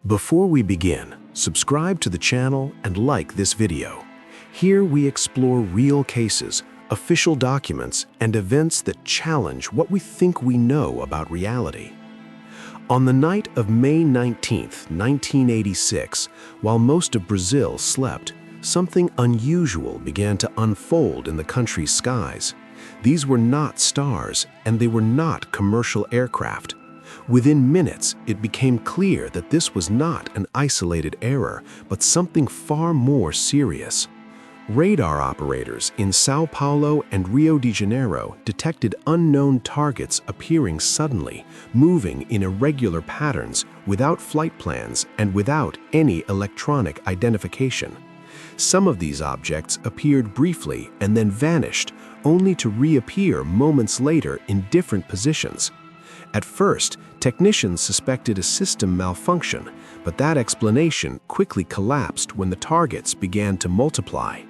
Before we begin, subscribe to the channel and like this video. Here we explore real cases, official documents, and events that challenge what we think we know about reality. On the night of May 19, 1986, while most of Brazil slept, something unusual began to unfold in the country's skies. These were not stars, and they were not commercial aircraft. Within minutes, it became clear that this was not an isolated error, but something far more serious. Radar operators in São Paulo and Rio de Janeiro detected unknown targets appearing suddenly, moving in irregular patterns, without flight plans and without any electronic identification. Some of these objects appeared briefly and then vanished, only to reappear moments later in different positions. At first, technicians suspected a system malfunction, but that explanation quickly collapsed when the targets began to multiply.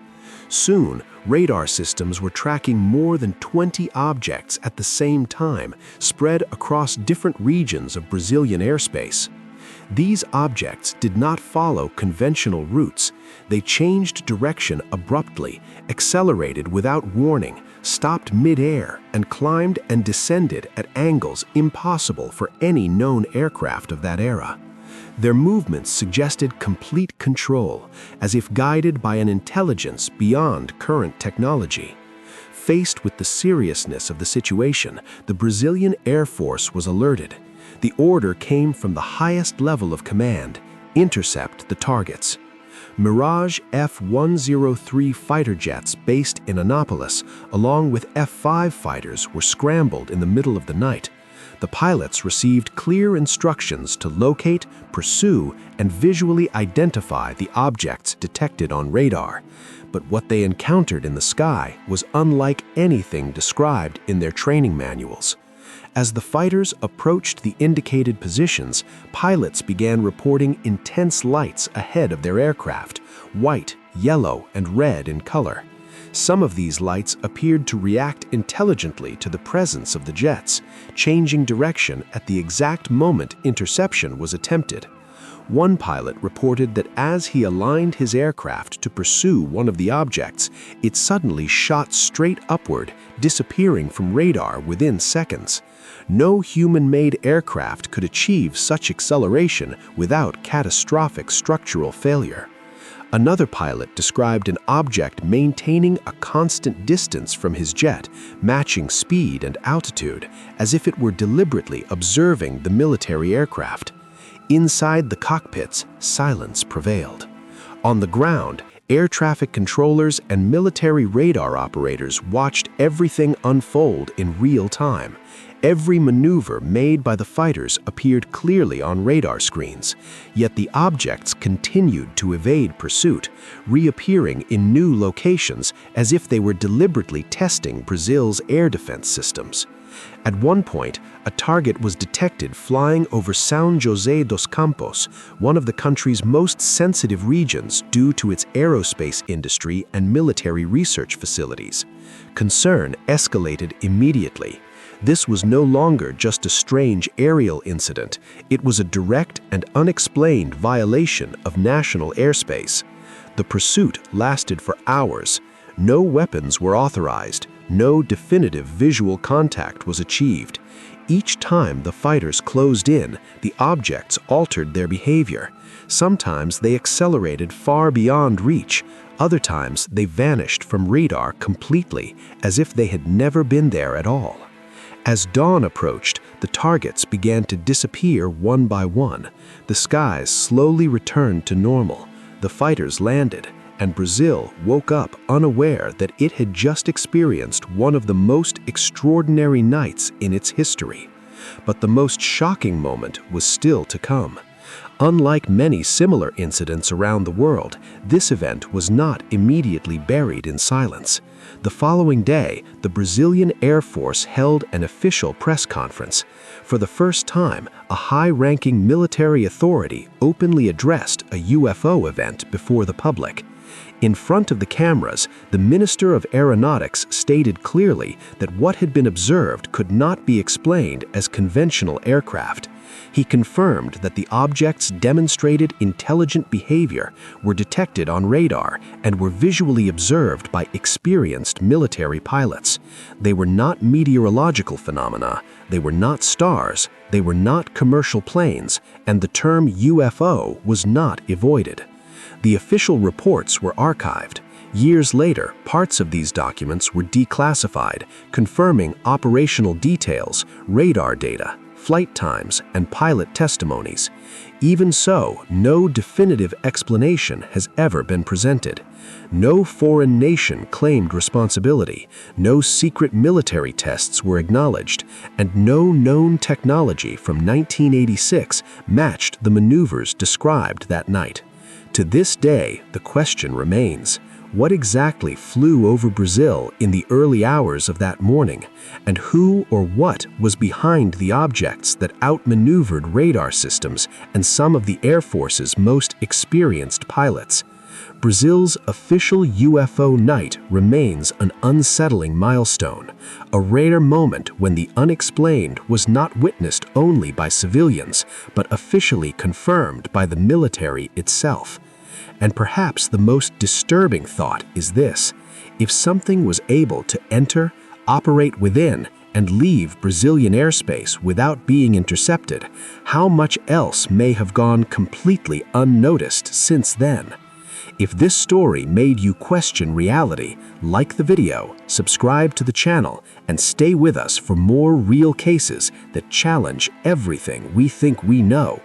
Soon, radar systems were tracking more than 20 objects at the same time, spread across different regions of Brazilian airspace. These objects did not follow conventional routes. They changed direction abruptly, accelerated without warning, stopped mid-air, and climbed and descended at angles impossible for any known aircraft of that era. Their movements suggested complete control, as if guided by an intelligence beyond current technology. Faced with the seriousness of the situation, the Brazilian Air Force was alerted. The order came from the highest level of command: intercept the targets. Mirage F-103 fighter jets based in Anápolis, along with F-5 fighters, were scrambled in the middle of the night. The pilots received clear instructions to locate, pursue, and visually identify the objects detected on radar. But what they encountered in the sky was unlike anything described in their training manuals. As the fighters approached the indicated positions, pilots began reporting intense lights ahead of their aircraft, white, yellow, and red in color. Some of these lights appeared to react intelligently to the presence of the jets, changing direction at the exact moment interception was attempted. One pilot reported that as he aligned his aircraft to pursue one of the objects, it suddenly shot straight upward, disappearing from radar within seconds. No human-made aircraft could achieve such acceleration without catastrophic structural failure. Another pilot described an object maintaining a constant distance from his jet, matching speed and altitude, as if it were deliberately observing the military aircraft. Inside the cockpits, silence prevailed. On the ground, air traffic controllers and military radar operators watched everything unfold in real time. Every maneuver made by the fighters appeared clearly on radar screens, yet the objects continued to evade pursuit, reappearing in new locations as if they were deliberately testing Brazil's air defense systems. At one point, a target was detected flying over São José dos Campos, one of the country's most sensitive regions due to its aerospace industry and military research facilities. Concern escalated immediately. This was no longer just a strange aerial incident. It was a direct and unexplained violation of national airspace. The pursuit lasted for hours. No weapons were authorized. No definitive visual contact was achieved. Each time the fighters closed in, the objects altered their behavior. Sometimes they accelerated far beyond reach. Other times they vanished from radar completely, as if they had never been there at all. As dawn approached, the targets began to disappear one by one. The skies slowly returned to normal. The fighters landed, and Brazil woke up unaware that it had just experienced one of the most extraordinary nights in its history. But the most shocking moment was still to come. Unlike many similar incidents around the world, this event was not immediately buried in silence. The following day, the Brazilian Air Force held an official press conference. For the first time, a high-ranking military authority openly addressed a UFO event before the public. In front of the cameras, the Minister of Aeronautics stated clearly that what had been observed could not be explained as conventional aircraft. He confirmed that the objects demonstrated intelligent behavior, were detected on radar, and were visually observed by experienced military pilots. They were not meteorological phenomena, they were not stars, they were not commercial planes, and the term UFO was not avoided. The official reports were archived. Years later, parts of these documents were declassified, confirming operational details, radar data, flight times, and pilot testimonies. Even so, no definitive explanation has ever been presented. No foreign nation claimed responsibility, no secret military tests were acknowledged, and no known technology from 1986 matched the maneuvers described that night. To this day, the question remains: what exactly flew over Brazil in the early hours of that morning, and who or what was behind the objects that outmaneuvered radar systems and some of the Air Force's most experienced pilots? Brazil's official UFO night remains an unsettling milestone, a rare moment when the unexplained was not witnessed only by civilians, but officially confirmed by the military itself. And perhaps the most disturbing thought is this: if something was able to enter, operate within, and leave Brazilian airspace without being intercepted, how much else may have gone completely unnoticed since then? If this story made you question reality, like the video, subscribe to the channel, and stay with us for more real cases that challenge everything we think we know.